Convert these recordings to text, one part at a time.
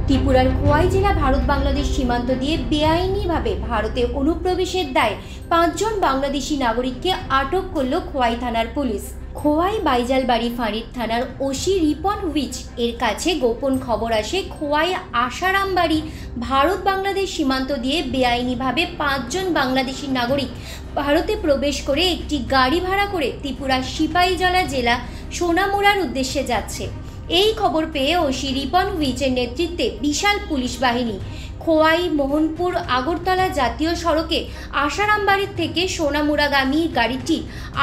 ত্রিপুরার খোয়াই জেলা ভারত বাংলাদেশ সীমান্ত দিয়ে বেআইনিভাবে ভারতে অনুপ্রবেশের দায়ে 5 জন বাংলাদেশি নাগরিককে আটক করল খোয়াই থানার পুলিশ। খোয়াই বাইজালবাড়ি ফাঁড়ির থানার ওসি রিপন হুইচ এর কাছে গোপন খবর আসে খোয়াই আশারামবাড়ি ভারত বাংলাদেশ সীমান্ত দিয়ে বেআইনিভাবে 5 জন বাংলাদেশি নাগরিক ভারতে প্রবেশ করে একটি গাড়ি ভাড়া করে ত্রিপুরা সিপাহীজলা জেলা সোনামুড়ার উদ্দেশ্যে যাচ্ছে। এই খবর পেয়ে ওসি রিপন হুইচের নেতৃত্বে বিশাল পুলিশ বাহিনী খোয়াই মোহনপুর আগরতলা জাতীয় সড়কে আশারামবাড়ির থেকে সোনামুড়াগামী গাড়িটি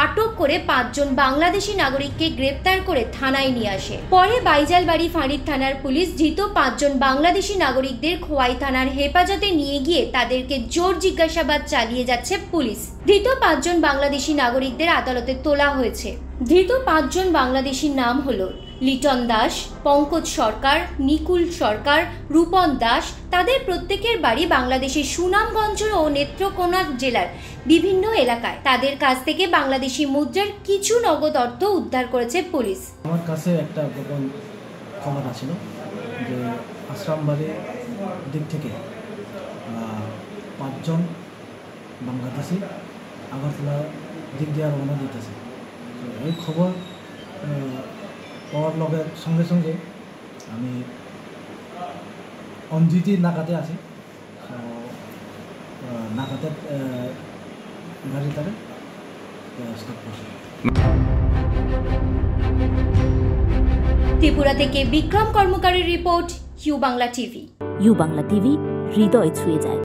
আটক করে 5 জন বাংলাদেশি নাগরিককে গ্রেপ্তার করে থানায় নিয়ে আসে। পরে বাইজালবাড়ি ফাঁড়ির থানার পুলিশ ধৃত 5 জন বাংলাদেশি নাগরিকদের খোয়াই থানার হেফাজতে নিয়ে গিয়ে তাদেরকে জোর জিজ্ঞাসাবাদ চালিয়ে যাচ্ছে পুলিশ। ধৃত 5 জন বাংলাদেশি নাগরিকদের আদালতে তোলা হয়েছে। ধৃত 5 জন বাংলাদেশির নাম হলো লিটন দাস, পঙ্কজ সরকার, নিকুল সরকার, রূপন দাস। তাদের প্রত্যেকের বাড়ি বাংলাদেশের সুনামগঞ্জ ও নেত্রকোনা জেলার বিভিন্ন এলাকায়। তাদের কাছ থেকে বাংলাদেশি মুদ্রার কিছু নগদ অর্থ উদ্ধার করেছে পুলিশ। আমার কাছে একটা গোপন খবর আছিল যে আশ্রামবাড়ির দিক থেকে 5 জন বাংলাদেশি আগরতলা দিক দিয়ে রওনা দিতেছে। এই খবর পাওয়ার লগের সঙ্গে সঙ্গে আমি অঞ্জিতি নাকাতে আছি। নাকাতে গাড়ি তারে স্টপ করছি। ত্রিপুরা থেকে বিক্রম কর্মকারের report, U Bangla TV. U Bangla TV, হৃদয় ছুঁয়ে যায়।